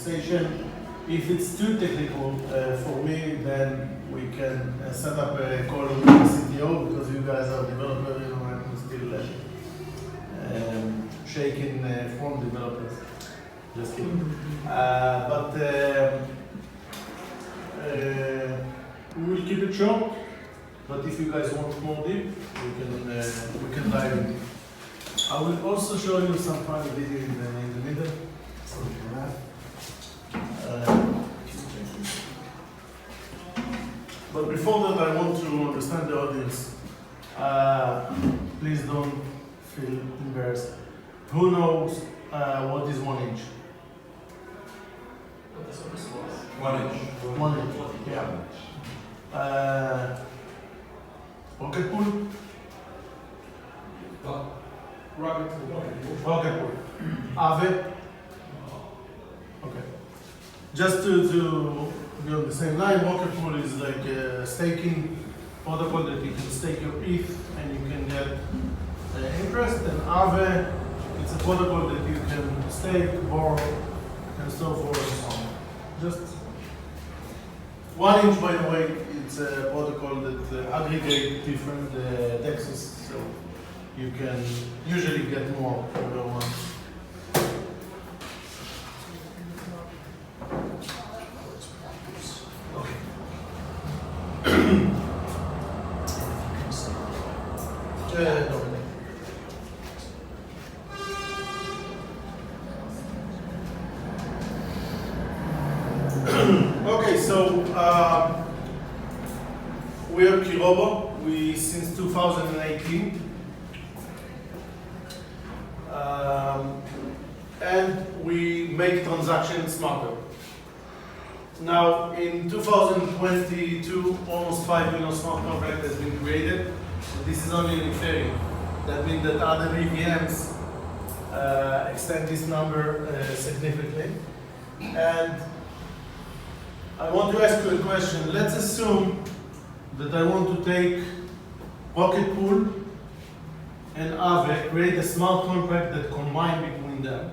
conversation. If it's too technical for me, then we can set up a call with the CTO, because you guys are developers, you know, I'm still shaking from developers. Just kidding. We will keep it short. But if you guys want more deep, we can dive in. I will also show you some funny video in the middle. Sorry for that. But before that, I want to understand the audience. Please don't feel embarrassed. Who knows what is 1 inch? 1 inch. 1 inch, yeah. Rocket pool? Rocket pool. Rocket pool. Ave? Okay. Just to be on the same line, rocket pool is like a staking protocol that you can stake your ETH and you can get interest. And Ave, it's a protocol that you can stake, borrow, and so forth and so on. Just 1 inch, by the way, it's a protocol that aggregates different dexes, so you can usually get more for your one. Okay, so we are Kirobo. We since 2018, and we make transactions smarter. Now, in 2022, almost 5 million smart contracts has been created. This is only in Ethereum. That means that other EVMs extend this number significantly. And I want to ask you a question. Let's assume that I want to take Rocket Pool and Aave, create a smart contract that combine between them.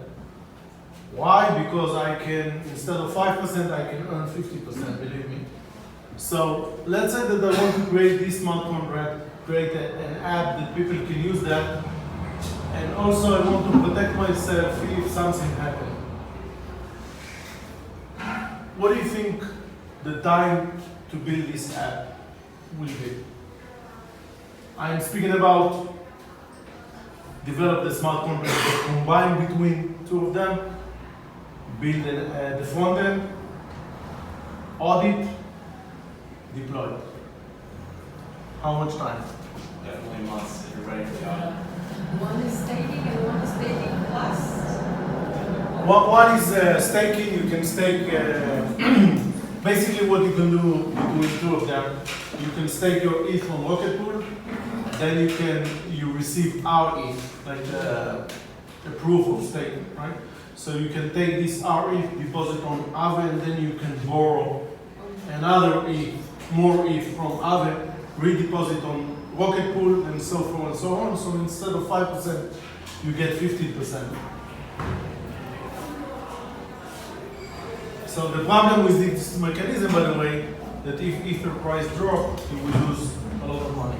Why? Because I can, instead of 5%, I can earn 50%, believe me. So let's say that I want to create this smart contract, create an app that people can use that, and also I want to protect myself if something happens. What do you think the time to build this app will be? I'm speaking about develop the smart contract that combine between two of them, build the front end, audit, deploy. How much time? Definitely months if you're ready for the audit. One is staking and one is staking plus. One is staking. You can stake. Basically, what you can do between two of them, you can stake your ETH on Rocket Pool. Then you receive our ETH, like a proof of stake, right? So you can take this our ETH, deposit on Aave, and then you can borrow another ETH, more ETH from Aave, redeposit on Rocket Pool, and so forth and so on. So instead of 5%, you get 15%. So the problem with this mechanism, by the way, that if Ether price drop, you will lose a lot of money.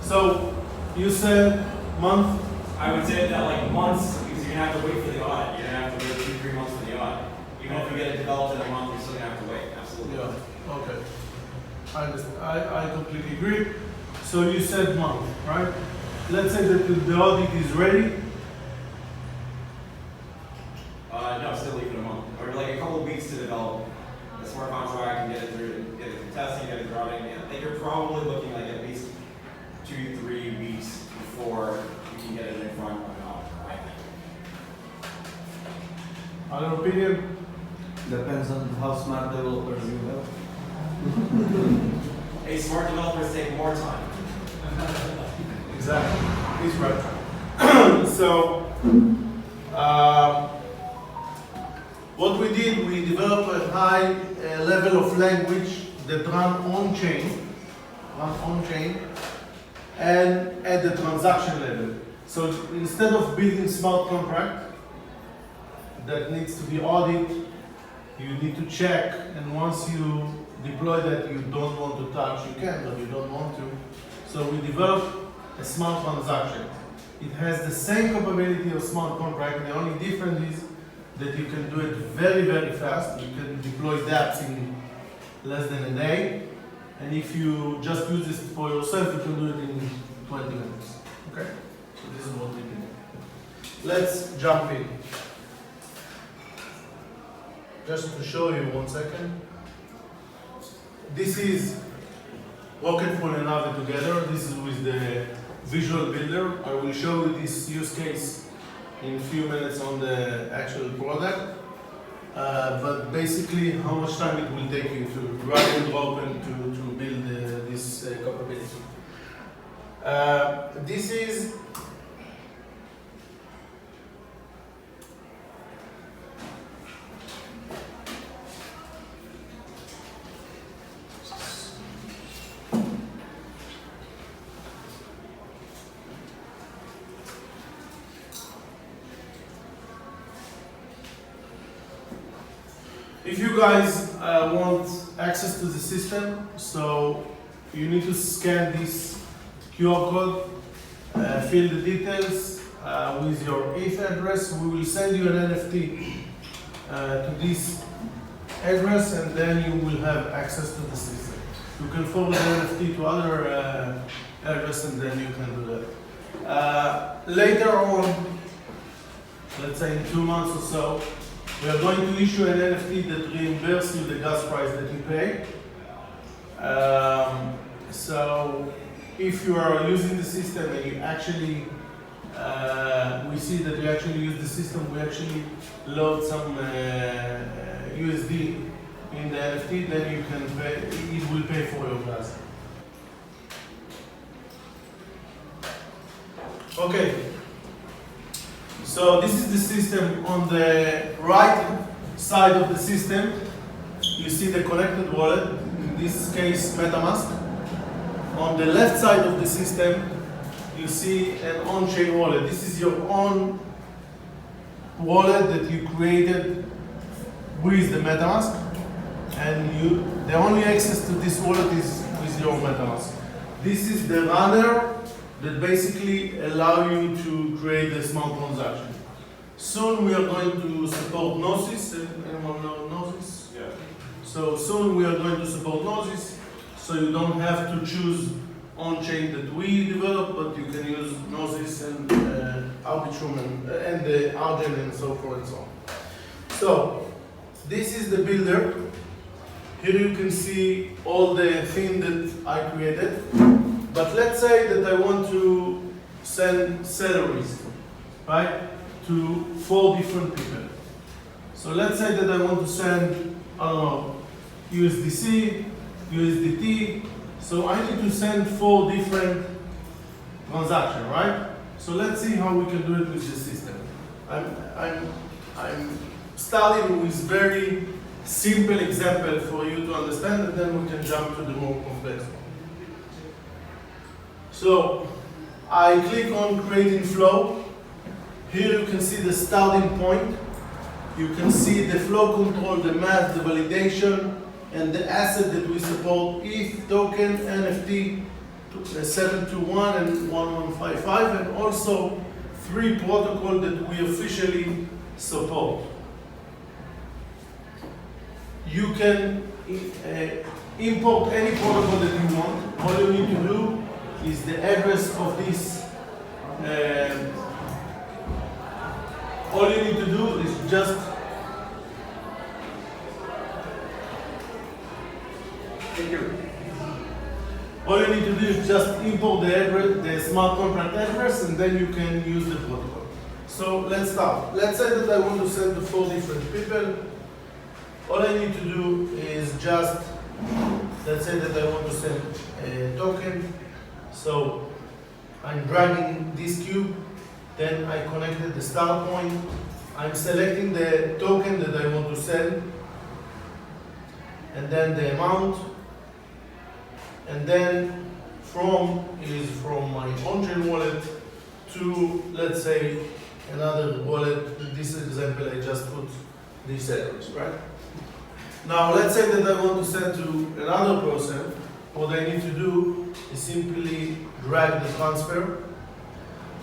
So you said month? I would say that like months, because you're gonna have to wait for the audit. You're gonna have to wait 2-3 months for the audit. Even if you get it developed in a month, you're still gonna have to wait. Absolutely. Yeah. Okay. I understand. I completely agree. So you said month, right? Let's say that the audit is ready. No, still leave it a month. Or like a couple of weeks to develop the smart contract and get it through testing, get it routing. Yeah, I think you're probably looking like at least 2-3 weeks before you can get it in front of an auditor, I think. Other opinion? Depends on how smart developers you have. Hey, smart developers take more time. Exactly. He's right. So, what we did, we developed a high level of language that run on-chain, and at the transaction level. So instead of building smart contract that needs to be audited you need to check, and once you deploy that you don't want to touch, you can, but you don't want to. So we developed a smart transaction. It has the same capability of smart contract. The only difference is that you can do it very, very fast. You can deploy dApps in less than a day. And if you just use this for yourself, you can do it in 20 minutes. Okay? So this is what we do. Let's jump in. Just to show you 1 second. This is Rocketful and Aave together. This is with the Visual Builder. I will show you this use case in a few minutes on the actual product. But basically, how much time it will take you to drag and drop and to build this capability. This is if you guys want access to the system, so you need to scan this QR code, fill the details with your ETH address. We will send you an NFT to this address, and then you will have access to the system. You can forward the NFT to other address, and then you can do that. Later on, let's say in 2 months or so, we are going to issue an NFT that reimburses you the gas price that you pay. So if you are using the system and you actually, we see that you actually use the system, we actually load some USD in the NFT, then you can pay, it will pay for your gas. Okay. So this is the system. On the right side of the system, you see the connected wallet, in this case MetaMask. On the left side of the system, you see an on-chain wallet. This is your own wallet that you created with the MetaMask, and the only access to this wallet is with your MetaMask. This is the runner that basically allow you to create a smart transaction. Soon we are going to support Gnosis. Anyone know Gnosis? Yeah. So soon we are going to support Gnosis, so you don't have to choose on-chain that we develop, but you can use Gnosis and Arbitrum and the Argent and so forth and so on. So this is the builder. Here you can see all the things that I created. But let's say that I want to send salaries, right, to 4 different people. So let's say that I want to send, I don't know, USDC, USDT. So I need to send 4 different transactions, right? So let's see how we can do it with the system. I'm starting with very simple example for you to understand, and then we can jump to the more complex one. So I click on creating flow. Here you can see the starting point. You can see the flow control, the math, the validation, and the asset that we support: ETH, token, NFT, 721 and 1155, and also 3 protocols that we officially support. You can import any protocol that you want. All you need to do is the address of this. All you need to do is just All you need to do is just import the address, the smart contract address, and then you can use the protocol. So let's start. Let's say that I want to send to 4 different people. All I need to do is just, let's say that I want to send a token. So I'm dragging this cube, then I connected the start point. I'm selecting the token that I want to send, and then the amount, and then from my on-chain wallet to, let's say, another wallet. In this example, I just put this address, right? Now let's say that I want to send to another person. What I need to do is simply drag the transfer.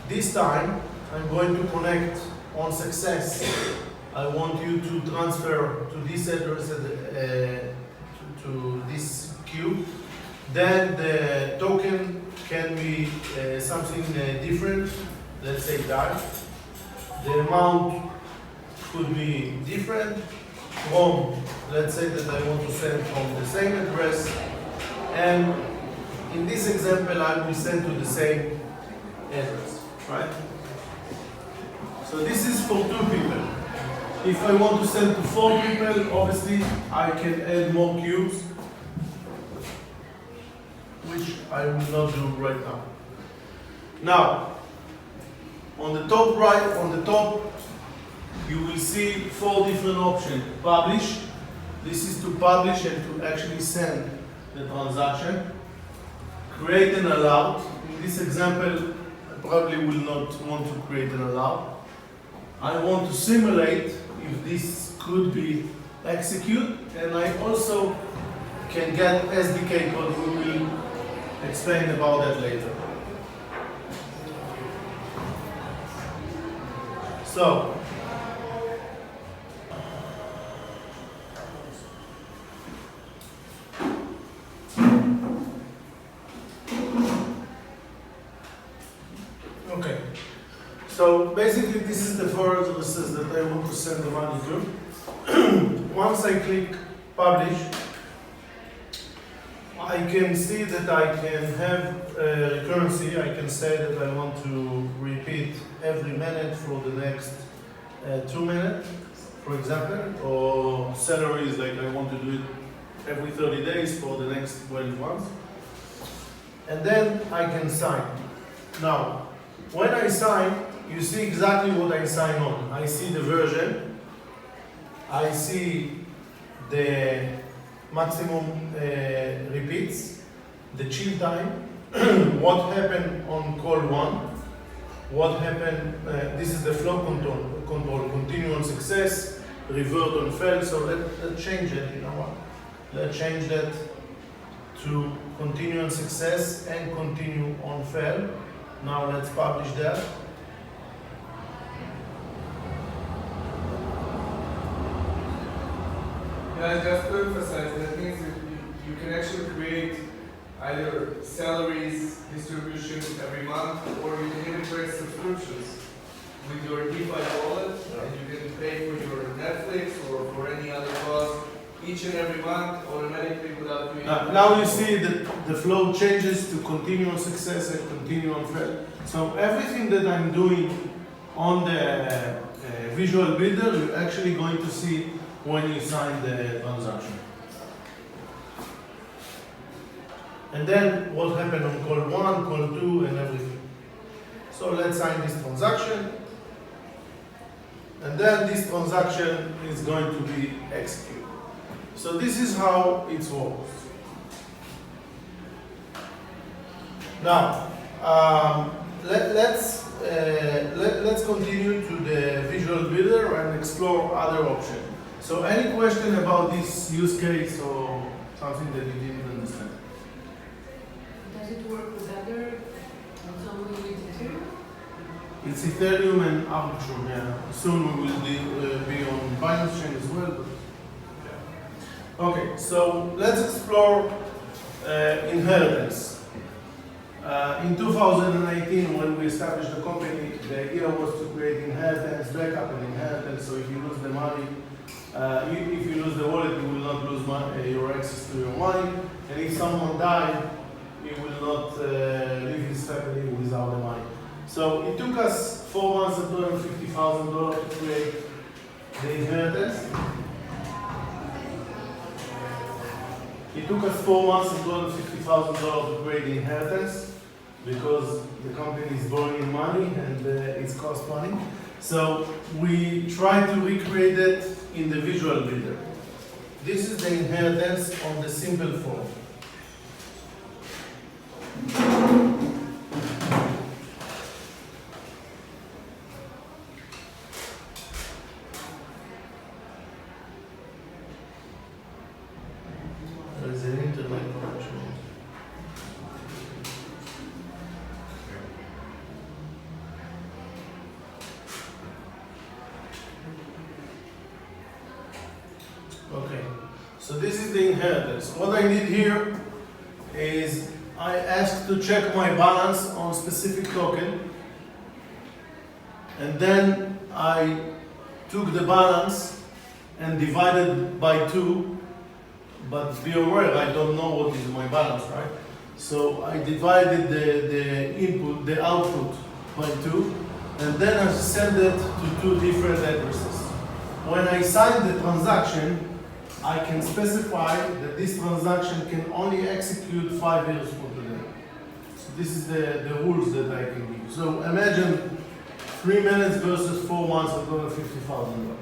This time I'm going to connect on success. I want you to transfer to this address to this queue. Then the token can be something different. Let's say that. The amount could be different from, let's say that I want to send from the same address, and in this example I will send to the same address, right? So this is for 2 people. If I want to send to 4 people, obviously I can add more queues, which I will not do right now. Now, on the top right, on the top, you will see 4 different options. Publish. This is to publish and to actually send the transaction. Create an alert. In this example, I probably will not want to create an alert. I want to simulate if this could be executed, and I also can get SDK code. We will explain about that later. So, okay. So basically, this is the 4 addresses that I want to send the money to. Once I click publish, I can see that I can have recurrency. I can say that I want to repeat every minute for the next 2 minutes, for example, or salaries, like I want to do it every 30 days for the next 12 months. And then I can sign. Now, when I sign, you see exactly what I sign on. I see the version, I see the maximum repeats, the chill time, what happened on call 1, what happened, this is the flow control, continue on success, revert on fail. So let's change it, you know what? Let's change that to continue on success and continue on fail. Now let's publish that. Yeah, just to emphasize, that means that you can actually create either salaries distribution every month, or you can even create subscriptions with your DeFi wallet, and you can pay for your Netflix or for any other cost each and every month automatically without doing Now you see that the flow changes to continue on success and continue on fail. So everything that I'm doing on the visual builder, you're actually going to see when you sign the transaction. And then what happened on call 1, call 2, and everything. So let's sign this transaction. And then this transaction is going to be executed. So this is how it works. Now, let's continue to the visual builder and explore other options. So any question about this use case or something that you didn't understand? Does it work with other, not only with Ethereum? It's Ethereum and Arbitrum, yeah. Soon we will be on Binance Chain as well. But yeah. Okay, so let's explore inheritance. In 2018, when we established the company, the idea was to create inheritance, backup and inheritance. So if you lose the money, if you lose the wallet, you will not lose your access to your money. And if someone died, he will not leave his family without the money. So it took us 4 months and $250,000 to create the inheritance. It took us 4 months and $250,000 to create the inheritance because the company is borrowing money and it's cost money. So we tried to recreate it in the visual builder. This is the inheritance on the simple form. So this is the inheritance. What I did here is I asked to check my balance on specific token, and then I took the balance and divided by 2, but be aware, I don't know what is my balance, right? So I divided the output by 2, and then I sent it to 2 different addresses. When I sign the transaction, I can specify that this transaction can only execute 5 years from today. So this is the rules that I can give. So imagine 3 minutes versus 4 months of $50,000.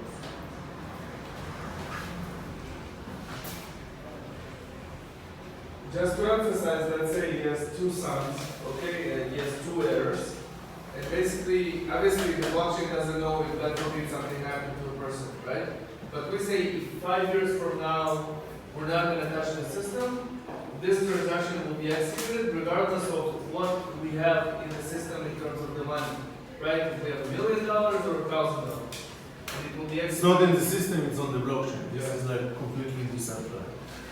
Just to emphasize, let's say he has 2 sons, okay, and he has 2 heirs. And basically, obviously, the blockchain doesn't know if that will be something happened to a person, right? But we say if 5 years from now we're not going to touch the system, this transaction will be executed regardless of what we have in the system in terms of the money, right? If we have $1 million or $1,000, and it will be executed. It's not in the system, it's on the blockchain. This is like completely decentralized.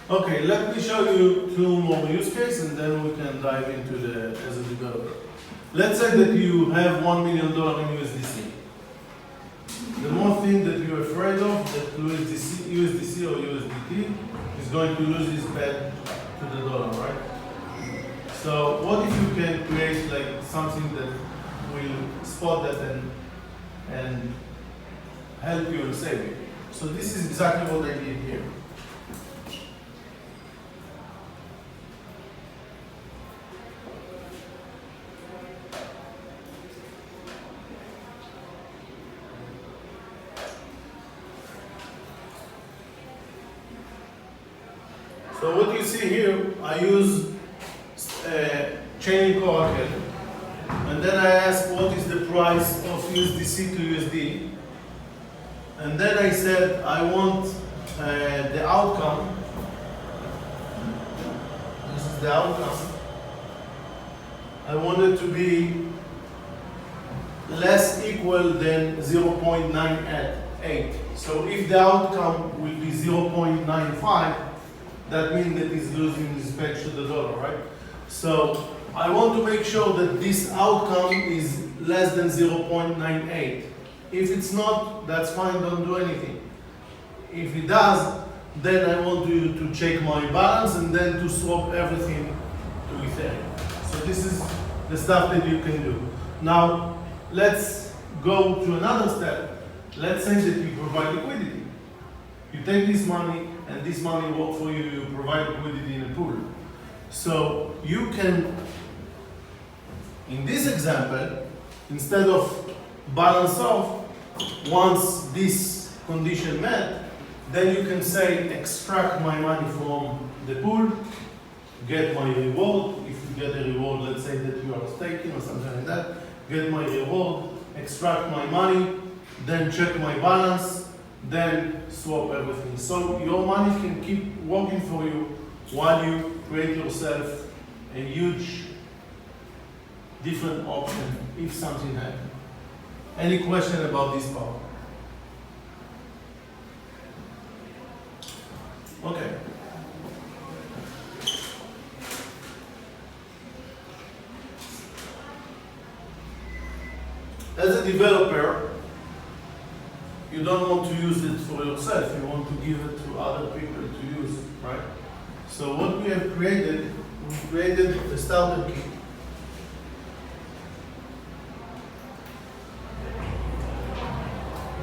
Okay, let me show you 2 more use cases, and then we can dive into the as a developer. Let's say that you have $1 million in USDC. The more thing that you're afraid of, that USDC or USDT is going to lose its bed to the dollar, right? So what if you can create like something that will spot that and help you and save you? So this is exactly what I did here. So what you see here, I use chaining oracle, and then I ask what is the price of USDC to USD, and then I said I want the outcome. This is the outcome. I want it to be less equal than 0.98. So if the outcome will be 0.95, that means that it's losing respect to the dollar, right? So I want to make sure that this outcome is less than 0.98. If it's not, that's fine, don't do anything. If it does, then I want you to check my balance and then to swap everything to Ethereum. So this is the stuff that you can do. Now, let's go to another step. Let's say that you provide liquidity. You take this money, and this money works for you, you provide liquidity in a pool. So you can, in this example, instead of balance off, once this condition met, then you can say extract my money from the pool, get my reward. If you get a reward, let's say that you are staking or something like that, get my reward, extract my money, then check my balance, then swap everything. So your money can keep working for you while you create yourself a huge different option if something happens. Any question about this part? Okay. As a developer, you don't want to use it for yourself, you want to give it to other people to use, right? So what we have created, we created a starter kit.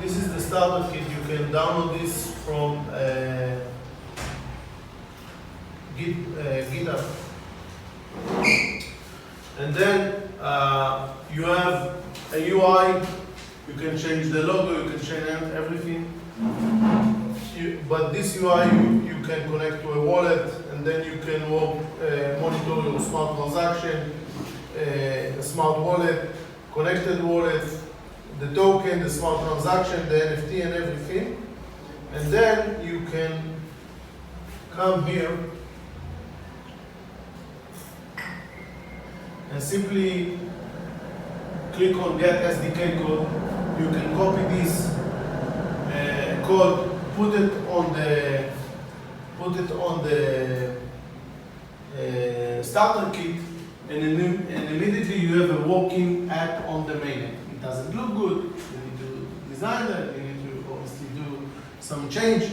This is the starter kit. You can download this from GitHub. And then you have a UI. You can change the logo, you can change everything. But this UI, you can connect to a wallet, and then you can monitor your smart transaction, a smart wallet, connected wallet, the token, the smart transaction, the NFT, and everything. And then you can come here and simply click on Get SDK Code. You can copy this code, put it put it on the starter kit, and immediately you have a working app on the mainnet. It doesn't look good. You need to design that. You need to obviously do some change,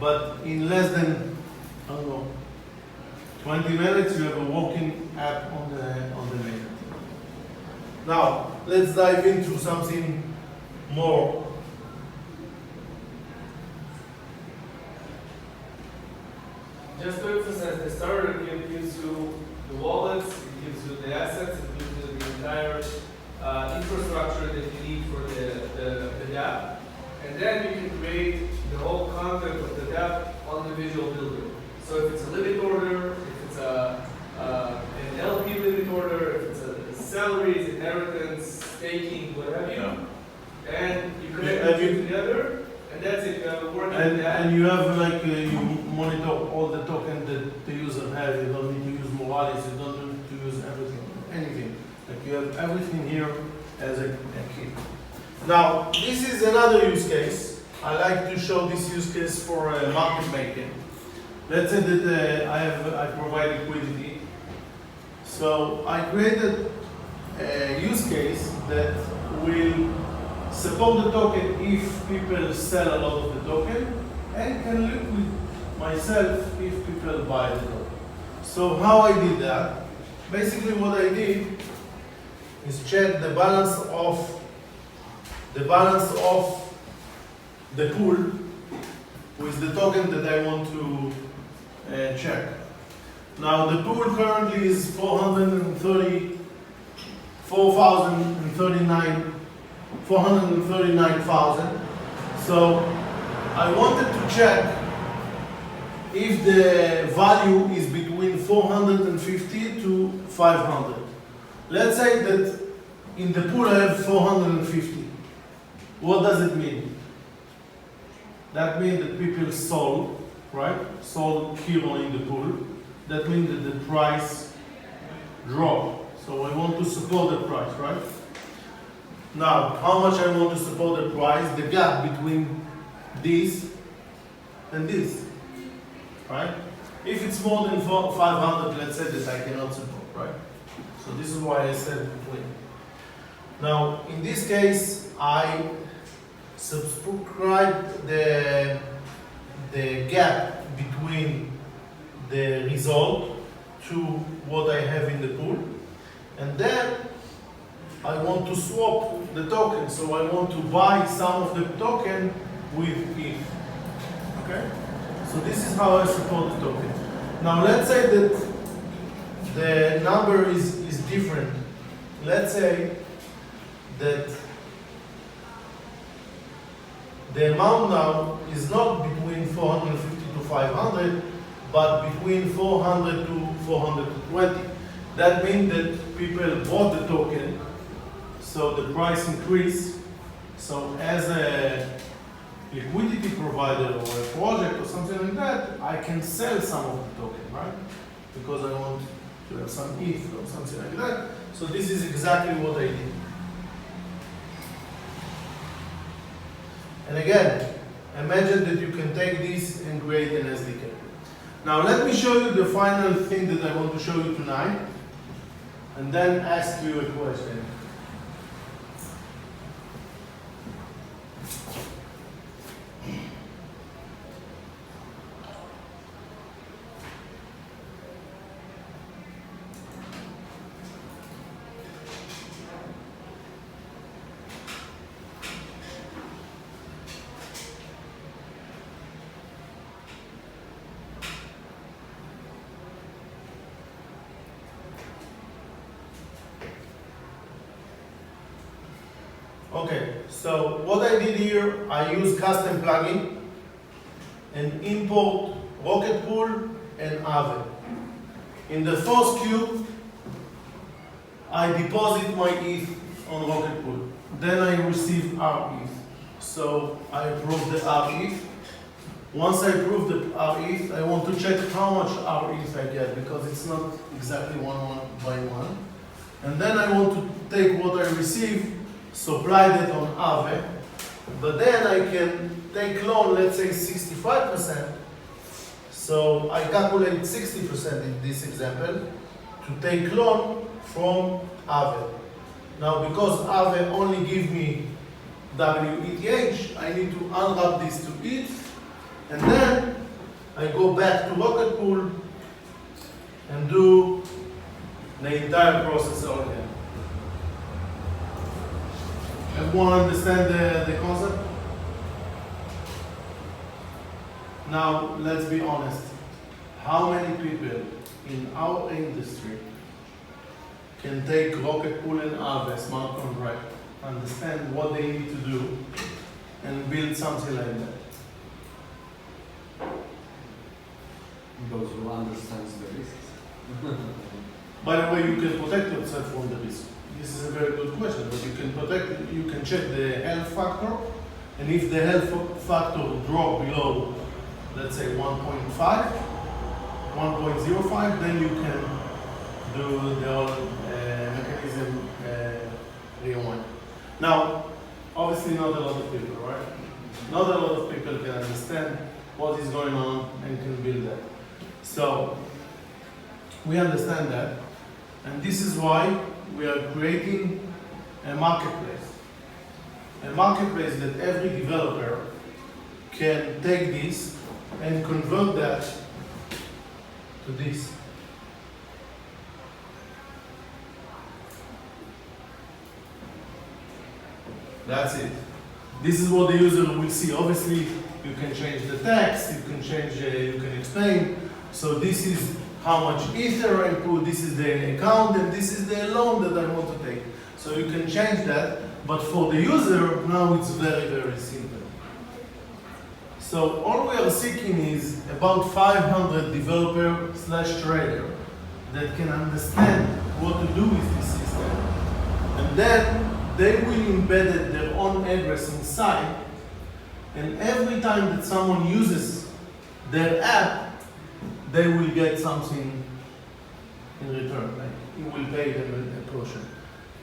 but in less than, I don't know, 20 minutes you have a working app on the mainnet. Now let's dive into something more. Just to emphasize, the starter kit gives you the wallets, it gives you the assets, it gives you the entire infrastructure that you need for the dApp. And then you can create the whole content of the dApp on the visual builder. So if it's a limit order, if it's an LP limit order, if it's a salaries, inheritance, staking, what have you, and you connect the two together, and that's it. You have a working dApp. And you have like you monitor all the tokens that the user has. You don't need to use Morales. You don't need to use anything. Like you have everything here as a key. Now this is another use case. I like to show this use case for market making. Let's say that I provide liquidity. So I created a use case that will support the token if people sell a lot of the token, and can liquid myself if people buy the token. So how I did that? Basically what I did is check the balance of the pool with the token that I want to check. Now the pool currently is 439,000. So I wanted to check if the value is between 450 to 500. Let's say that in the pool I have 450. What does it mean? That means that people sold, right? Sold Kiro in the pool. That means that the price dropped. So I want to support the price, right? Now, how much I want to support the price? The gap between this and this, right? If it's more than 500, let's say that I cannot support, right? So this is why I said between. Now, in this case, I subscribe the gap between the result to what I have in the pool, and then I want to swap the token, so I want to buy some of the token with ETH. Okay? So this is how I support the token. Now let's say that the number is different. Let's say that the amount now is not between 450 to 500, but between 400 to 420. That means that people bought the token, so the price increased. So as a liquidity provider or a project or something like that, I can sell some of the token, right? Because I want to have some ETH or something like that. So this is exactly what I did. And again, imagine that you can take this and create an SDK. Now let me show you the final thing that I want to show you tonight, and then ask you a question. Okay, so what I did here, I use custom plugin and import Rocket Pool and Aave. In the first queue, I deposit my ETH on Rocket Pool. Then I receive RETH. So I approve the RETH. Once I approve the RETH, I want to check how much RETH I get, because it's not exactly one by one. And then I want to take what I receive, supply that on Aave, but then I can take loan, let's say 65%, So I calculate 60% in this example to take loan from Aave. Now because Aave only give me WETH, I need to unwrap this to ETH, and then I go back to Rocket Pool and do the entire process all again. Everyone understand the concept? Now, let's be honest. How many people in our industry can take Rocket Pool and Aave smart contract, understand what they need to do, and build something like that? Those who understands the risks. By the way, you can protect yourself from the risk. This is a very good question, but you can protect, you can check the health factor, and if the health factor drop below, let's say 1.5, 1.05, then you can do the whole mechanism rewind. Now, obviously not a lot of people, right? Not a lot of people can understand what is going on and can build that. So, we understand that, and this is why we are creating a marketplace. A marketplace that every developer can take this and convert that to this. That's it. This is what the user will see. Obviously, you can change the text, you can change, you can explain. So this is how much Ether I put, this is the account, and this is the loan that I want to take. So you can change that, but for the user, now it's very, very simple. So all we are seeking is about 500 developer/trader that can understand what to do with this system. And then they will embed their own address inside, and every time that someone uses their app, they will get something in return. Like you will pay them a portion.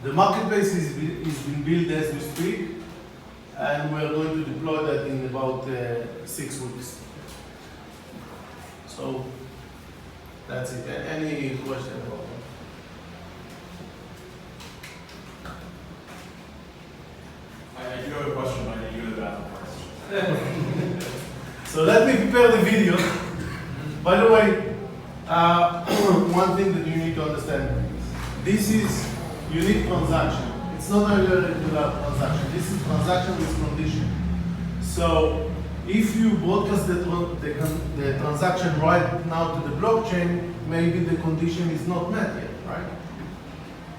The marketplace is being built as we speak, and we are going to deploy that in about 6 weeks. So that's it. Any question about that? I do have a question, but I need to go to the bathroom first. So let me prepare the video. By the way, one thing that you need to understand, this is unique transaction. It's not a regular transaction. This is transaction with condition. So if you broadcast the transaction right now to the blockchain, maybe the condition is not met yet, right?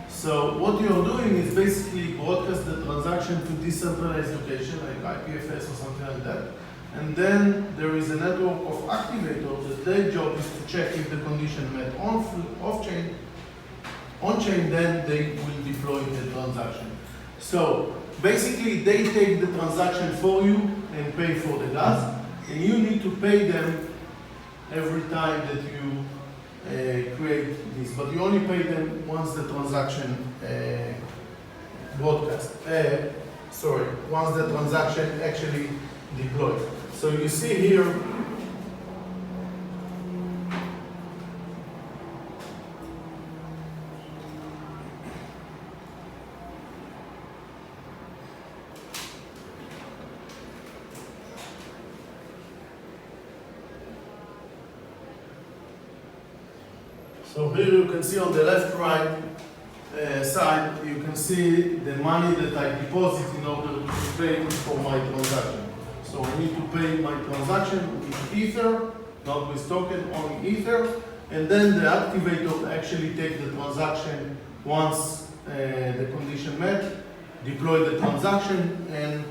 So what you're doing is basically broadcast the transaction to decentralized location like IPFS or something like that. And then there is a network of activators that their job is to check if the condition met off-chain. On-chain, then they will deploy the transaction. So basically they take the transaction for you and pay for the gas, and you need to pay them every time that you create this, but you only pay them once the transaction once the transaction actually deployed. So you see here, you can see on the left-right side, you can see the money that I deposit in order to pay for my transaction. So I need to pay my transaction with Ether, not with token, only Ether, and then the activator actually take the transaction once the condition met, deploy the transaction, and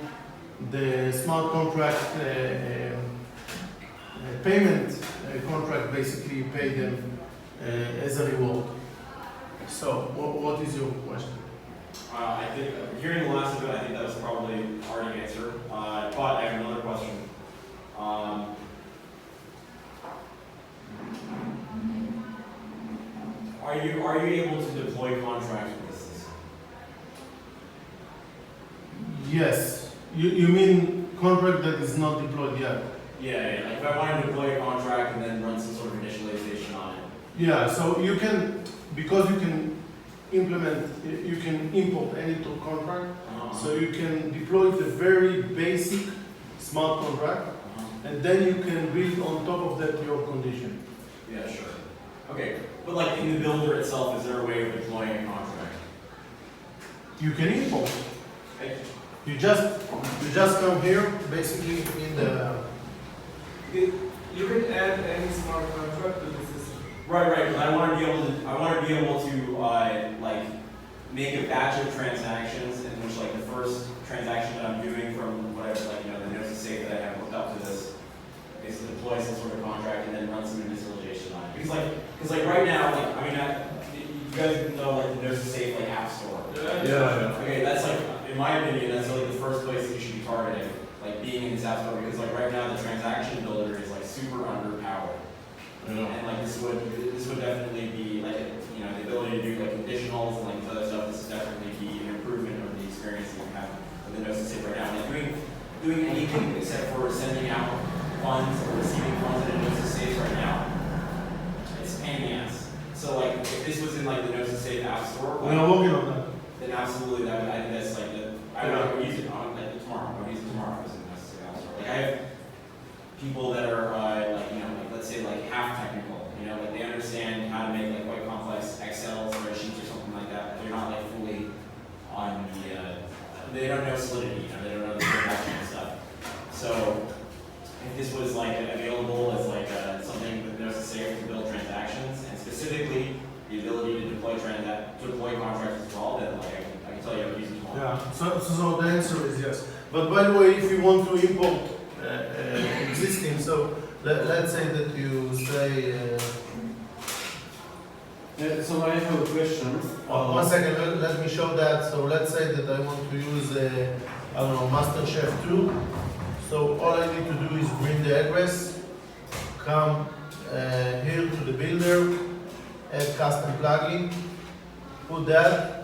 the smart contract payment contract basically pay them as a reward. So, what is your question? I think, hearing the last of it, I think that was probably already answered. But I have another question. Are you able to deploy contracts with this system? Yes. You mean contract that is not deployed yet? Yeah, like if I wanted to deploy a contract and then run some sort of initialization on it. Yeah, so you can, because you can you can import any tool contract, so you can deploy the very basic smart contract, and then you can build on top of that your condition. Yeah, sure. Okay, but like in the builder itself, is there a way of deploying a contract? You can import. Like, You just come here, basically in the. You can add any smart contract to the system. right, but I want to be able to like make a batch of transactions in which like the first transaction that I'm doing from whatever, like, you know, the notice safe that I have hooked up to this is to deploy some sort of contract and then run some initialization on it. Because like right now, like, I mean, you guys know like the notice safe like app store. Yeah. Okay, that's like, in my opinion, that's like the first place that you should be targeting, like being in this app store, because like right now the transaction builder is like super underpowered. And like this would definitely be like, you know, the ability to do like conditionals and like this other stuff. This would definitely be an improvement over the experience that you have with the notice safe right now. Like doing anything except for sending out funds or receiving funds in a notice safe right now, it's a pain in the ass. So like if this was in like the notice safe app store, We are working on that. then absolutely that would, I think that's like the, I would use it on like tomorrow. I would use it tomorrow as a notice safe app store. Like I have people that are like, you know, like let's say like half technical, you know, like they understand how to make like quite complex Excel spreadsheets or something like that, but they're not like fully on the, they don't know Solidity, you know, they don't know the transaction and stuff. So if this was like available as like something that knows safe to build transactions, and specifically the ability to deploy contracts as well, then like I can tell you I would use it tomorrow. Yeah. So the answer is yes. But by the way, if you want to import existing, so let's say that you say. So I have a question. One second, let me show that. So let's say that I want to use I don't know, MasterChef 2. So all I need to do is bring the address, come here to the builder, add custom plugin, put that.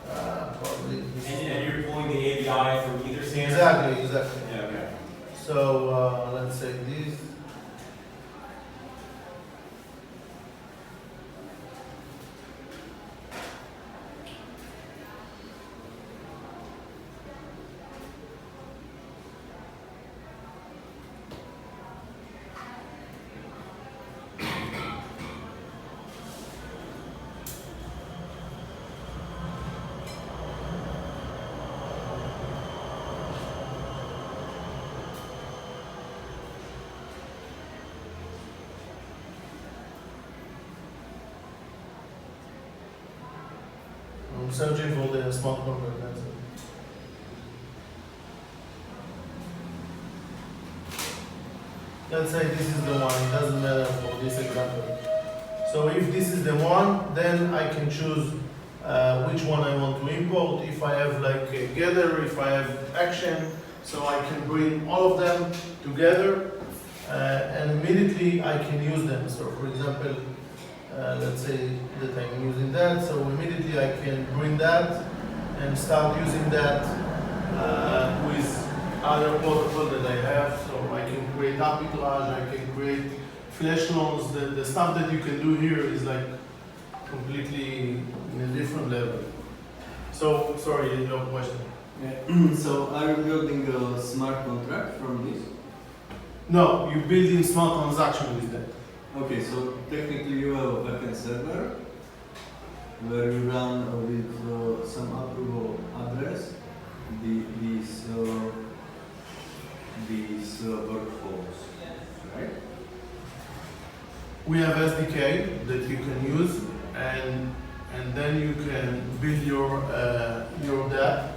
Probably. And you're pulling the API from either standard? Exactly. Yeah, okay. So let's say this. I'm searching for the smart contract. That's it. Let's say this is the one. It doesn't matter for this example. So if this is the one, then I can choose which one I want to import. If I have like a gather, if I have action, so I can bring all of them together and immediately I can use them. So for example, let's say that I'm using that, so immediately I can bring that and start using that with other protocol that I have. So I can create arbitrage, I can create flash loans. The stuff that you can do here is like completely in a different level. So, sorry, your question. Yeah. So are you building a smart contract from this? No, you build in smart transaction with that. Okay, so technically you have a backend server where you run with some approval address these workflows, right? We have SDK that you can use, and then you can build your dApp.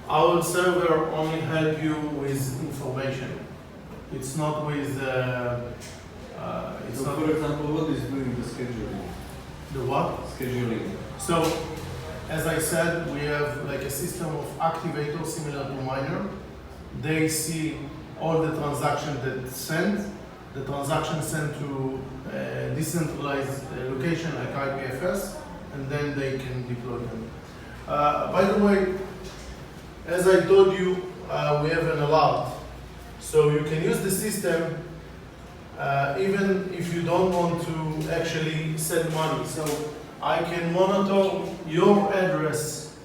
Our server only help you with information. It's not with. It's So not for example, what is doing the scheduling? the what? Scheduling. So, as I said, we have like a system of activators similar to Miner. They see all the transaction that sent. The transaction sent to a decentralized location like IPFS, and then they can deploy them. By the way, as I told you, we have an alert. So you can use the system even if you don't want to actually send money. So I can monitor your address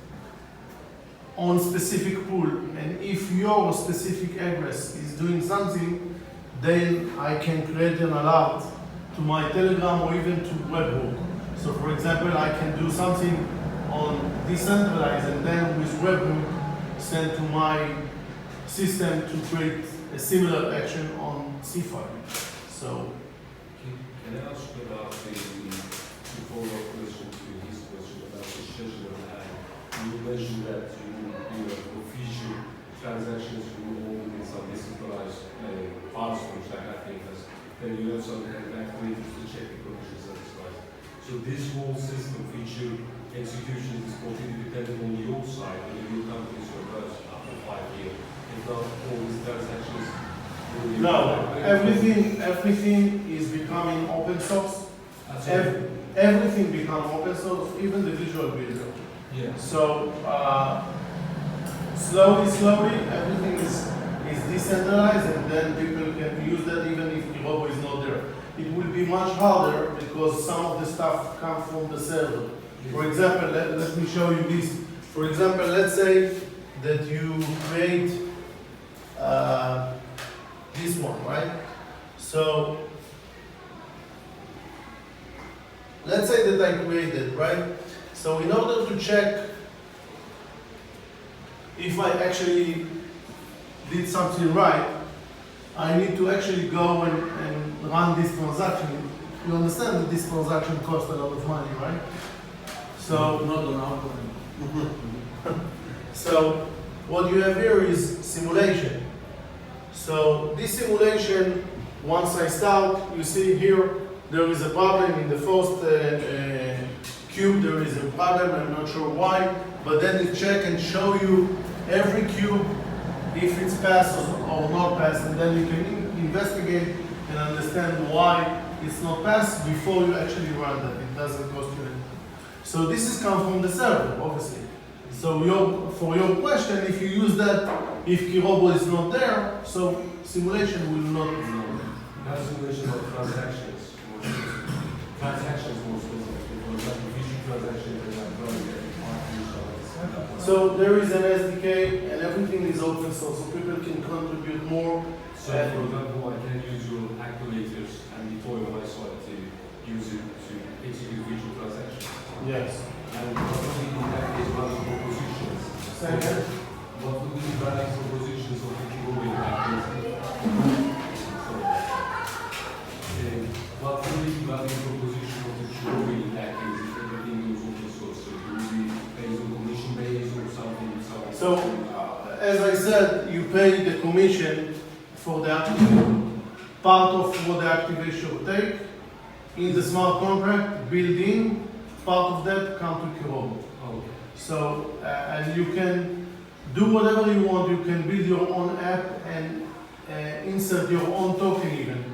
on specific pool, and if your specific address is doing something, then I can create an alert to my Telegram or even to webhook. So for example, I can do something on decentralized and then with webhook send to my system to create a similar action on CFI. So Can I ask about the follow-up question to his question about the schedule of the hand? You mentioned that you have official transactions you hold in some decentralized files, which I think has, then you have some kind of activators to check the conditions satisfied. So this whole system feature execution is completely dependent on your side, on your company's reverse after 5 years. If not, all these transactions will be no, everything is becoming open source. Everything becomes open source, even the visual builder. Yeah. So slowly, everything is decentralized, and then people can use that even if Kirobo is not there. It will be much harder because some of the stuff comes from the server. For example, let me show you this. For example, let's say that you create this one, right? So let's say that I created, right? So in order to check if I actually did something right, I need to actually go and run this transaction. You understand that this transaction costs a lot of money, right? So Not on our point. So what you have here is simulation. So this simulation, once I start, you see here, there is a problem in the first cube, there is a problem, I'm not sure why, but then it check and show you every cube, if it's passed or not passed, and then you can investigate and understand why it's not passed before you actually run that. It doesn't cost you anything. So this is come from the server, obviously. So for your question, if you use that, if Kirobo is not there, so simulation will not be there. Now simulation of transactions. Transactions more specifically. For example, future transactions that are running every 5 years. So there is an SDK and everything is open source, so people can contribute more. So for example, I can use your activators and deploy on my side to use it to execute future transactions. Yes. And what would be in that case running propositions? Second. What would be running propositions of the Kirobo in that case? What would be running proposition of the Kirobo in that case if everything goes open source? So it will be based on commission based or something? So as I said, you pay the commission for the activation. Part of what the activation take in the smart contract built in, part of that come to Kirobo. Okay. So, and you can do whatever you want. You can build your own app and insert your own token even.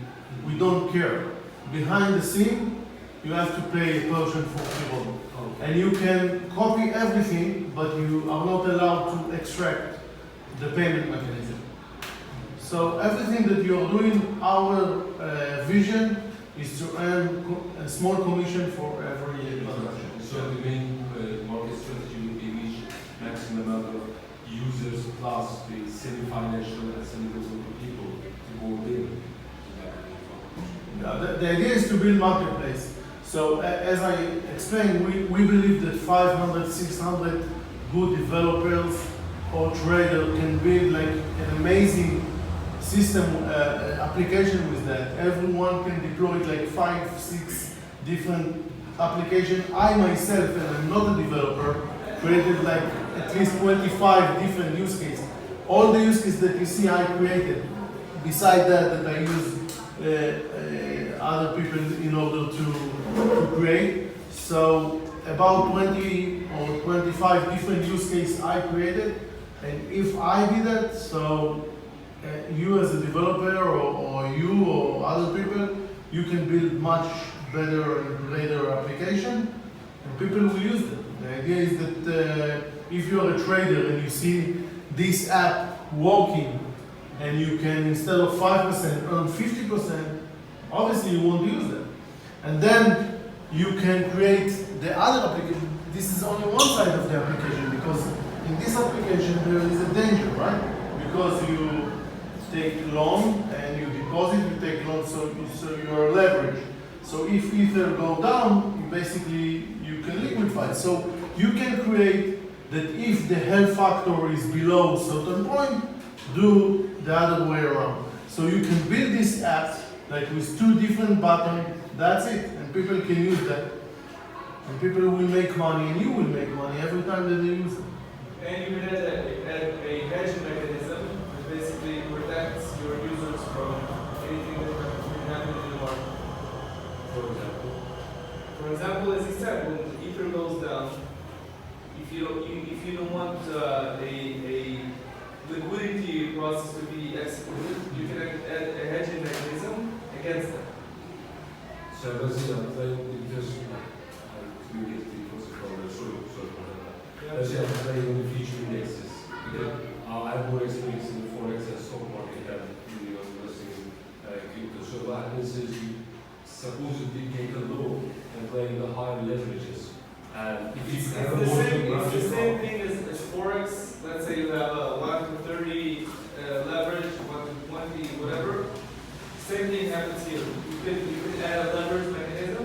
We don't care. Behind the scene, you have to pay a portion for Kirobo. Okay. And you can copy everything, but you are not allowed to extract the payment mechanism. So everything that you are doing, our vision is to earn a small commission for every transaction. So the main market strategy would be reach maximum number of users plus the semi-financial and semi-physical people to go in. The idea is to build marketplace. So as I explained, we believe that 500, 600 good developers or traders can build like an amazing system application with that. Everyone can deploy like 5, 6 different applications. I myself, and I'm not a developer, created like at least 25 different use cases. All the use cases that you see I created. Beside that I use other people in order to create. So about 20 or 25 different use cases I created. And if I did that, so you as a developer or you or other people, you can build much better and greater application, and people will use them. The idea is that if you are a trader and you see this app working, and you can, instead of 5%, earn 50%, obviously you won't use them. And then you can create the other application. This is only one side of the application, because in this application there is a danger, right? Because you take loan and you deposit, you take loan, so you are leveraged. So if Ether go down, you can liquefy. So you can create that if the health factor is below a certain point, do the other way around. So you can build this app like with two different buttons, that's it, and people can use that. And people will make money, and you will make money every time that they use it. And you can add a hedging mechanism that basically protects your users from anything that can happen in the market. For example, as you said, when the Ether goes down, if you don't want a liquidity process to be executed, you can add a hedging mechanism against that. So basically, I'm playing because I communicate what's it called, let's say I'm playing on the future indexes. Because I have more experience in the forex and stock market than really on investing in crypto. So what happens is you supposedly get a low and playing the higher leverages. And if you have a It's the same thing as forex. Let's say you have a 1 to 30 leverage, 1 to 20, whatever. Same thing happens here. You could add a leverage mechanism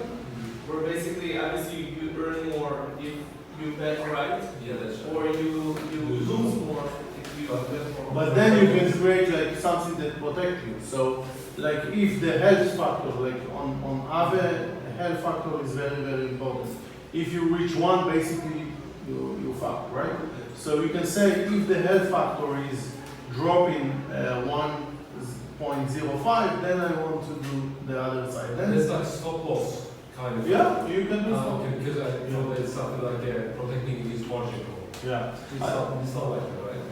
where basically, obviously, you earn more if you bet right, yeah, that's right. or you lose more if you bet more. But then you can create like something that protects you. So like if the health factor, like on Aave, the health factor is very, very important. If you reach one, basically you fuck, right? So you can say if the health factor is dropping 1.05, then I want to do the other side. Then It's like stop loss kind of. yeah, you can do so. Okay, because I know that it's something like protecting his margin call. Yeah. It's not like that, right?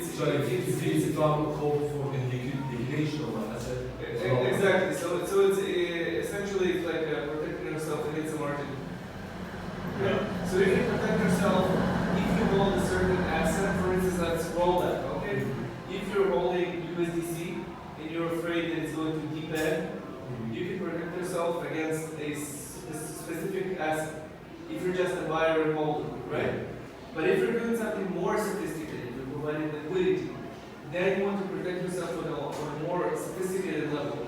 So if it's called for the liquidation of an asset. Exactly. So it's essentially it's like protecting yourself against the margin. Yeah. So you can protect yourself if you hold a certain asset. For instance, let's roll that. Okay. If you're holding USDC and you're afraid that it's going to depend, you can protect yourself against a specific asset. If you're just a buyer and holder, right? But if you're doing something more sophisticated, you're providing liquidity, then you want to protect yourself on a more sophisticated level.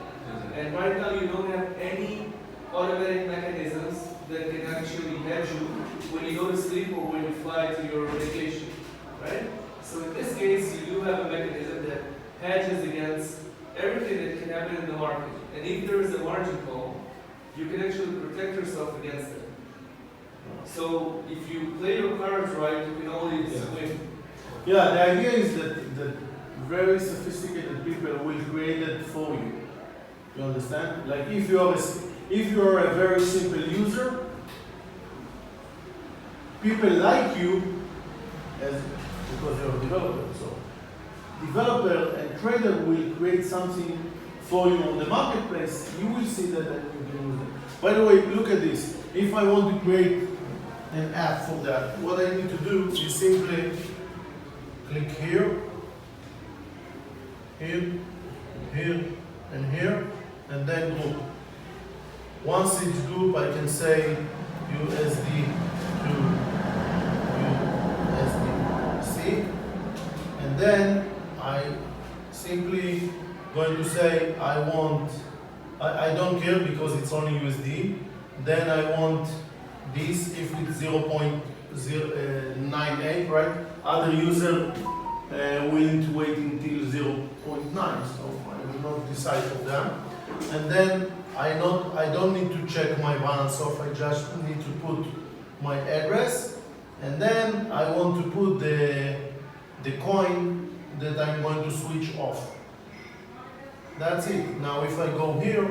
And right now you don't have any automatic mechanisms that can actually hedge you when you go to sleep or when you fly to your vacation, right? So in this case, you do have a mechanism that hedges against everything that can happen in the market. And if there is a margin call, you can actually protect yourself against it. So if you play your cards right, you can always win. Yeah, the idea is that very sophisticated people will create it for you. You understand? Like if you are a very simple user, people like you because you're a developer. So developer and trader will create something for you on the marketplace. You will see that and you can use it. By the way, look at this. If I want to create an app for that, what I need to do is simply click here, here, here, and here, and then group. Once it's group, I can say USD to USDC, and then I simply going to say I don't care because it's only USD. Then I want this if it's 0.098, right? Other user willing to wait until 0.9, so I will not decide for them. And then I don't need to check my balance off. I just need to put my address, and then I want to put the coin that I'm going to switch off. That's it. Now if I go here,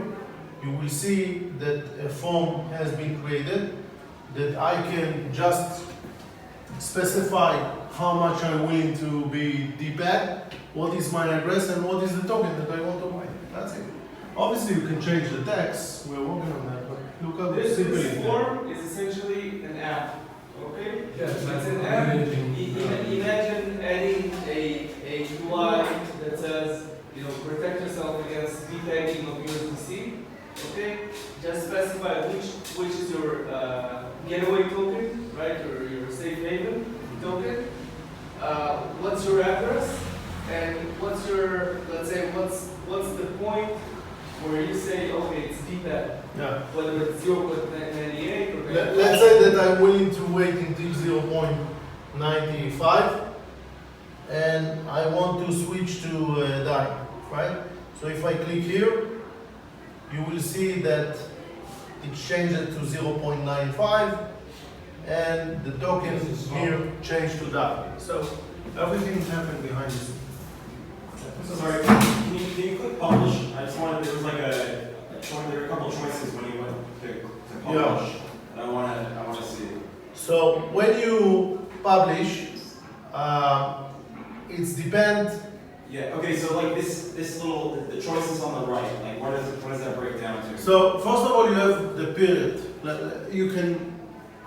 you will see that a form has been created that I can just specify how much I'm willing to be depaid, what is my address, and what is the token that I want to buy. That's it. Obviously, you can change the text. We're working on that, but look how This simple it is. form is essentially an app. Okay? Yeah, It's like an app. managing- Imagine adding a UI that says, protect yourself against depegging of USDC. Okay? Just specify which is your getaway token, right? Or your safe haven token. What's your address? And what's your, let's say, what's the point where you say, okay, it's depeg, Yeah. whether it's 0.98 or Let's say that I'm willing to wait until 0.95 and I want to switch to DAI, right? So if I click here, you will see that it changed to 0.95 and the token here changed to DAI. So everything happened behind the scenes. Sorry, can you click publish? I just wanted, there was like there were a couple of choices when you went to publish. And I wanna see. So when you publish, it's depend. Yeah, okay, so like this little, the choices on the right, like what does that break down to? So first of all, you have the period. You can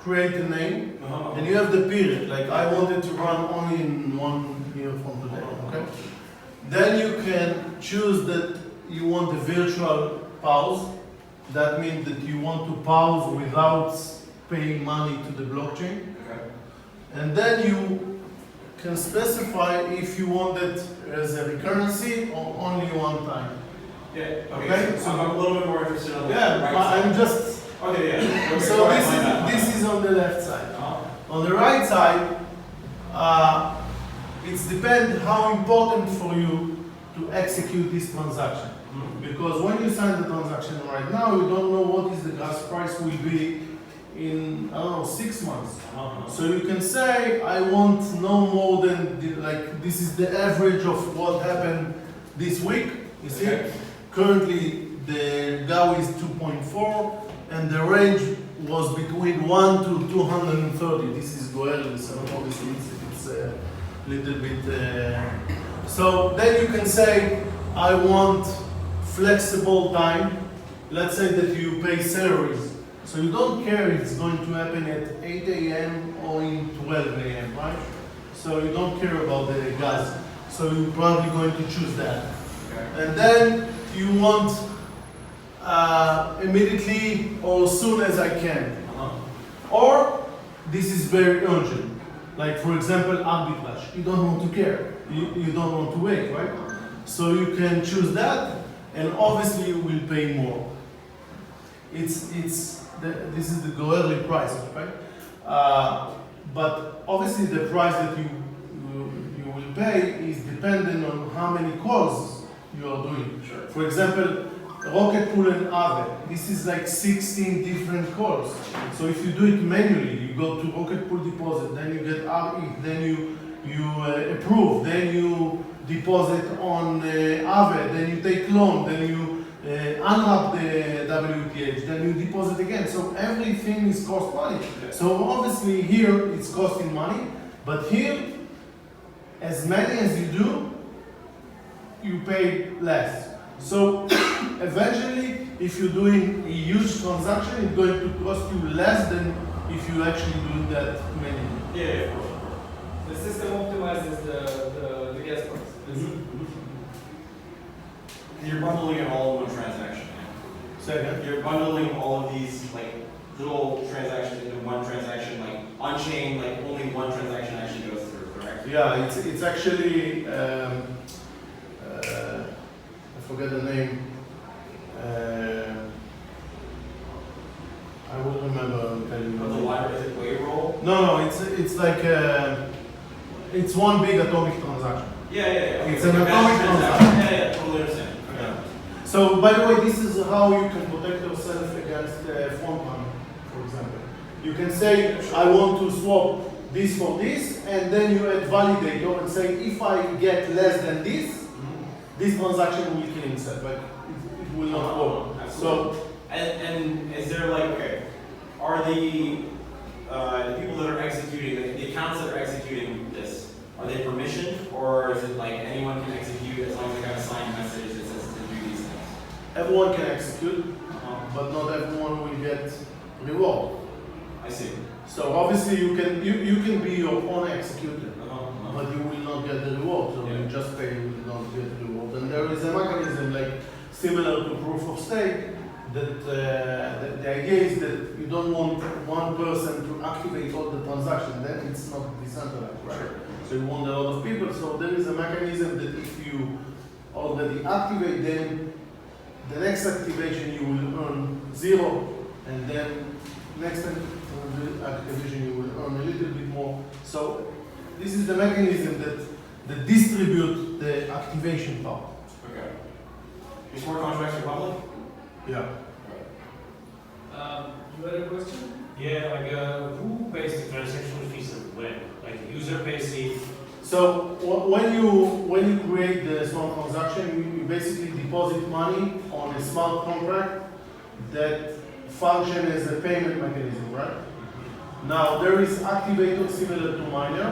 create a name, and you have the period. Like I wanted to run only in 1 year from today. Okay. Then you can choose that you want a virtual pause. That means that you want to pause without paying money to the blockchain. Okay. And then you can specify if you want it as a recurrency or only one time. Yeah, Okay, okay, so- so I'm a little bit more interested on the Yeah, right but side. I'm just. Okay, yeah. Okay, So sorry, my bad. this is on the left side. Uh-huh. On the right side, it's depends how important for you to execute this transaction. Mhm. Because when you sign the transaction right now, you don't know what is the gas price will be in, I don't know, 6 months. Uh-huh. So you can say, I want no more than, this is the average of what happened this week. You see? Okay. Currently, the GAU is 2.4, and the range was between 1 to 230. This is Goerli, so obviously it's a little bit. So then you can say, I want flexible time. Let's say that you pay salaries. So you don't care if it's going to happen at 8 a.m. or in 12 a.m., right? So you don't care about the gas. So you're probably going to choose that. Okay. And then you want immediately or as soon as I can. Uh-huh. Or this is very urgent. Like for example, arbitrage. You don't want to care. You don't want to wait, right? So you can choose that, and obviously you will pay more. This is the Goerli price, right? But obviously the price that you will pay is dependent on how many calls you are doing. Sure. For example, Rocket Pool and Aave. This is like 16 different calls. So if you do it manually, you go to Rocket Pool deposit, then you get RE, then you approve, then you deposit on Aave, then you take loan, then you unwrap the WTH, then you deposit again. So everything is cost money. Yeah. So obviously here it's costing money, but here, as many as you do, you pay less. So eventually, if you're doing a huge transaction, it's going to cost you less than if you actually do that many. Yeah, of course. The system optimizes the gas price. You're bundling it all in one transaction. Second. You're bundling all of these like little transactions into one transaction, like on chain, like only one transaction actually goes through, correct? Yeah, it's actually I forget the name. I will remember. I'll tell you. But the wire is it wave roll? No, it's like it's one big atomic transaction. Yeah. Okay. It's an Okay, atomic mass transaction. Yeah, totally understand. Okay. Yeah. So, by the way, this is how you can protect yourself against front running, for example. You can say, I want to swap this for this, and then you add validator and say, if I get less than this, this transaction will kill itself, but it will not work. So, And is there like, okay, are the people that are executing, the accounts that are executing this, everyone can execute, but not everyone will get reward. I see. So obviously you can be your own executor, but you will not get the reward. So Yeah. you just pay, you will not get the reward. And there is a mechanism like similar to proof of stake that the idea is that you don't want one person to activate all the transactions. Then it's not decentralized, right? So you want a lot of people. So there is a mechanism that if you already activate them, the next activation you will earn 0, and then next activation you will earn a little bit more. So this is the mechanism that distribute the activation part. Okay. Your smart contracts are public? Yeah. You had a question? Yeah, like who pays the transactional fees and when? Like the user pays it. So when you create the smart transaction, you basically deposit money on a smart contract that function as a payment mechanism, right? Now there is activator similar to miner.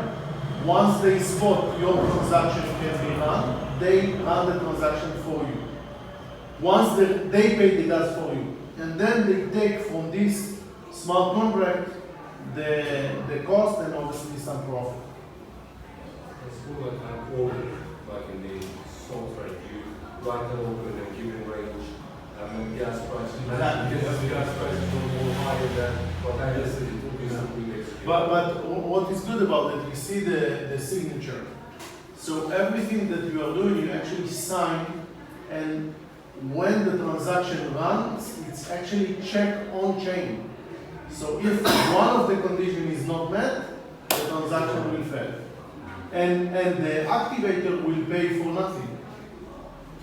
Once they spot your transaction can be run, they run the transaction for you. Once they pay the gas for you, and then they take from this smart contract the cost and obviously some profit. It's more like an order, like in the software, you write an order in a given range, and then gas price, Exactly. because the gas price is more higher than what I guess it obviously will execute. But what is good about it, you see the signature. So everything that you are doing, you actually sign, and when the transaction runs, it's actually checked on chain. So if one of the conditions is not met, the transaction will fail. And the activator will pay for nothing.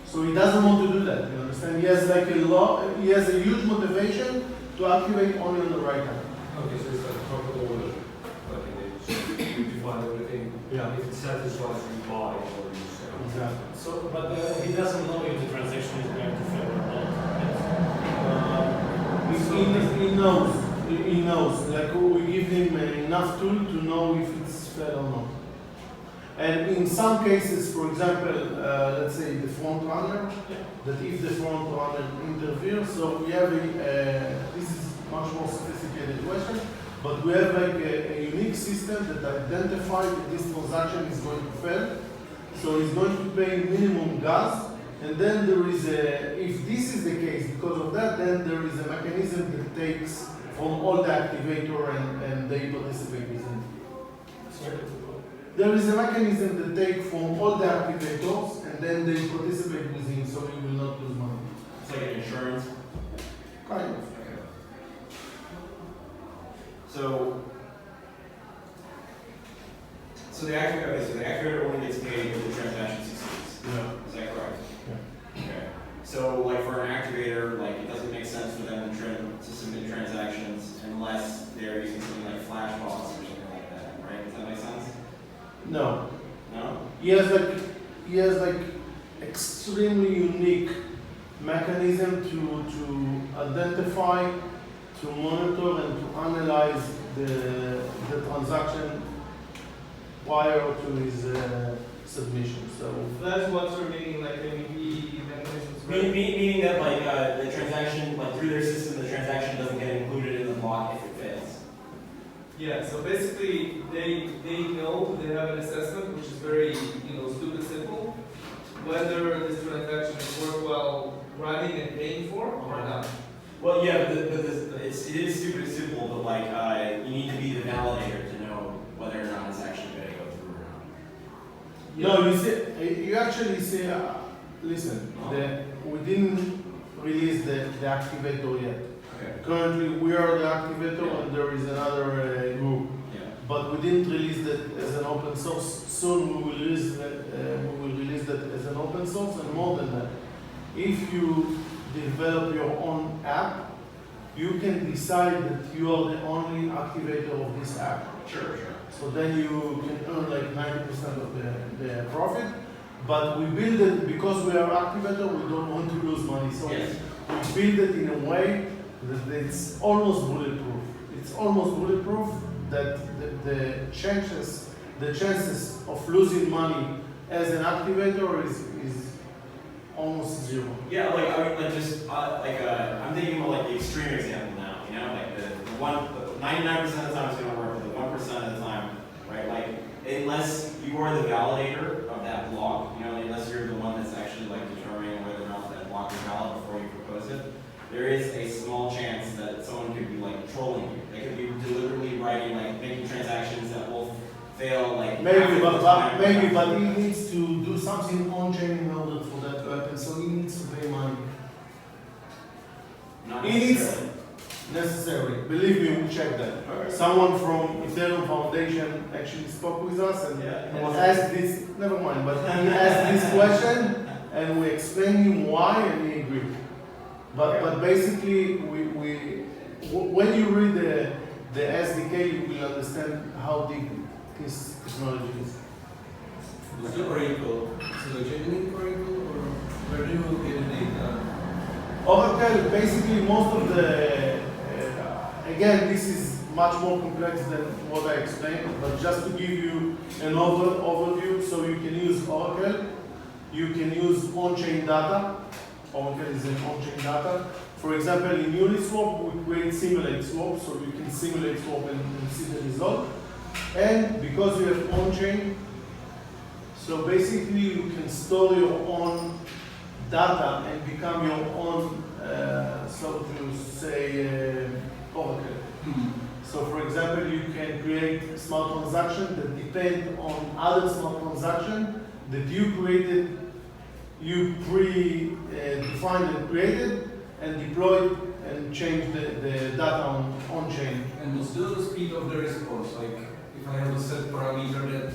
So he doesn't want to do that, you understand? He has like he has a huge motivation to activate only on the right hand. Okay, so it's like a proper order, like in it, so you define everything. Yeah. If it satisfies, you buy or you sell. Exactly. So, but he doesn't know if the transaction is going to fail or not. He knows. He knows. Like we give him enough tool to know if it's fair or not. And in some cases, for example, let's say the front runner, that if the front runner interferes, so we have this is much more sophisticated question, but we have like a unique system that identifies that this transaction is going to fail. So he's going to pay minimum gas, and then there is if this is the case, because of that, then there is a mechanism that takes from all the activator and they participate in it. There is a mechanism that takes from all the activators and then they participate within, so you will not lose money. It's like an insurance. Kind of. Okay. So the activator only gets paid if the transaction succeeds. Yeah. Is that correct? Yeah. Okay. So like for an activator, like it doesn't make sense for them to submit transactions unless they're using something like flash bots or something like that, right? Does that make sense? No. No? He has like extremely unique mechanism to identify, to monitor and to analyze the transaction prior to his submission. So That's what you're meaning, like MEP mechanisms, right? Meaning that like the transaction, like through their system, the transaction doesn't get included in the block if it fails. Yeah, so basically they know, they have an assessment which is very, stupid simple, whether this transaction is worthwhile running and paying for or not. Well, yeah, but it is stupid and simple, but like you need to be the validator to know whether or not it's actually going to go through or not. no, you actually say, listen, we didn't release the activator yet. Okay. Currently, we are the activator, and there is another group. Yeah. But we didn't release that as an open source. Soon we will release that as an open source, and more than that, if you develop your own app, you can decide that you are the only activator of this app. Sure. So then you can earn like 90% of the profit. But we build it because we are activator. We don't want to lose money, so Yes. we build it in a way that it's almost bulletproof. It's almost bulletproof that the chances of losing money as an activator is almost zero. Yeah, like I mean, like just I'm thinking about like the extreme example now. You know, like the 99% of the time it's going to work, but the 1% of the time, right? Like unless you are the validator of that block, you know, unless you're the one that's actually like determining whether or not that block is valid before you propose it, there is a small chance that someone could be like trolling you. They could be deliberately writing like making transactions that will fail like Maybe, half of the time. but he needs to do something on chain in order for that to happen. So he needs to pay money. Not He needs necessarily. necessary. Believe me, we checked that. Okay. Someone from Ethereum Foundation actually spoke with us and Yeah. asked this. Never mind, but he asked this question, and we explained him why, and he agreed. But basically, when you read the SDK, you will understand how deep this technology is. Is the Oracle, is it a genuine Oracle, or where do you get the data? Oracle, basically most of the, again, this is much more complex than what I explained, but just to give you an overview, so you can use Oracle, you can use on-chain data. Oracle is an on-chain data. For example, in Uniswap, we create simulate swap, so you can simulate swap and see the result. And because you have on-chain, so basically you can store your own data and become your own, so to say, Oracle. So for example, you can create smart transactions that depend on other smart transactions that you created, you pre-defined and created, and deployed and change the data on-chain. And what's the speed of the response? Like, if I have a set parameter that,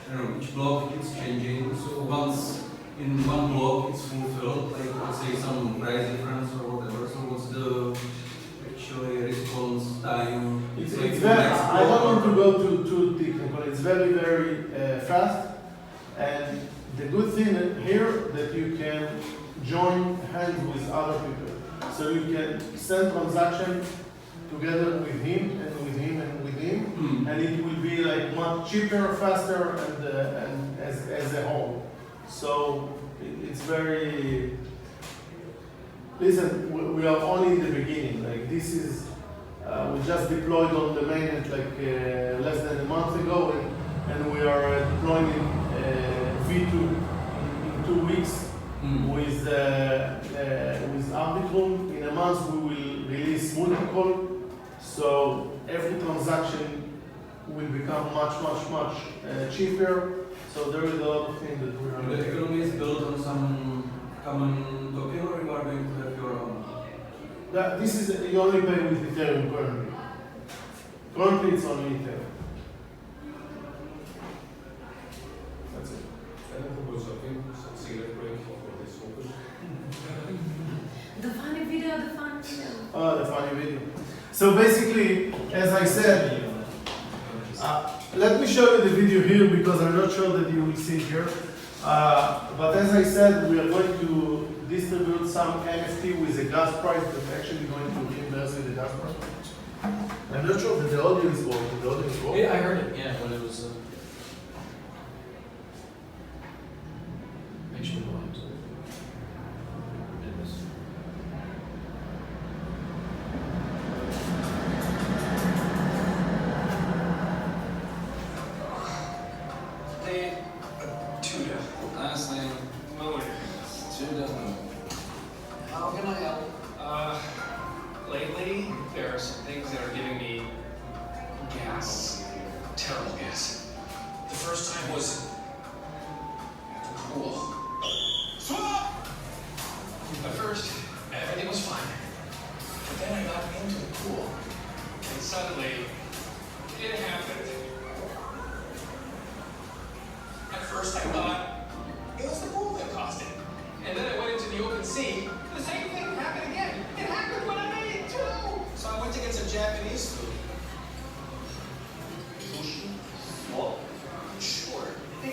I don't know, each block it's changing, so once in one block it's fulfilled, like let's say some price difference or whatever, so what's the actually response time? It's like very, next I don't block want to or- go too technical, it's very fast. And the good thing here that you can join hands with other people. So you can send transaction together with him and with him and with him, and it will be like much cheaper, faster, and as a whole. So it's very. Listen, we are only in the beginning. Like this is, we just deployed on the mainnet like less than a month ago, and we are deploying in V2 in 2 weeks. With Arbitrum. In a month we will release multiple, so every transaction will become much cheaper. So there is a lot of things that we are The doing. economy is built on some common token, or you are going to have your own? This is you only pay with Ethereum currently. Currently it's only Ethereum. That's it. I don't propose something, some cigarette break for this focus. The funny video, the funny video. The funny video. So basically, as I said, let me show you the video here because I'm not sure that you will see it here. But as I said, we are going to distribute some NFT with a gas price that's actually going to reimburse you the gas price. I'm not sure that the audio is working. The audio is working. Yeah, I heard it. Yeah, when it was. Make sure the volume's up. It is. Name Tuda. Last name Miller. Tuda. How can I help? Lately, there are some things that are giving me gas. Terrible gas. The first time was at the pool. Swap! At first, everything was fine. But then I got into the pool, and suddenly, it happened. At first, I thought it was the pool that caused it. And then I went into the open sea. The same thing happened again. It happened when I made it too. So I went to get some Japanese food. Sushi? What? Sure. They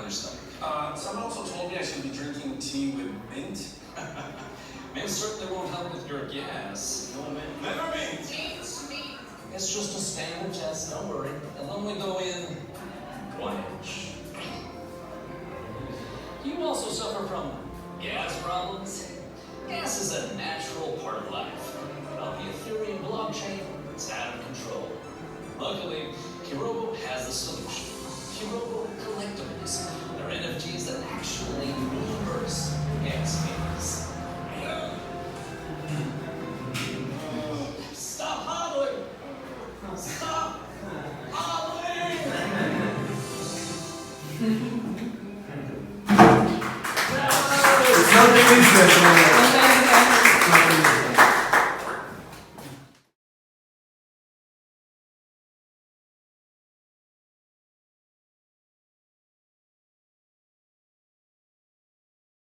your stomach. Someone also told me I should be drinking tea with mint. Mint certainly won't help with your gas. No mint. Never mint. It's just a standard test, don't worry. It'll only go in 1 inch. Do you also suffer from gas problems? Gas is a natural part of life. On the Ethereum blockchain, it's out of control. Luckily, Kirobo has the solution. Kirobo collectibles. They're NFTs that actually reimburse gas payments. Stop hobbling! Stop hobbling! It's not the business.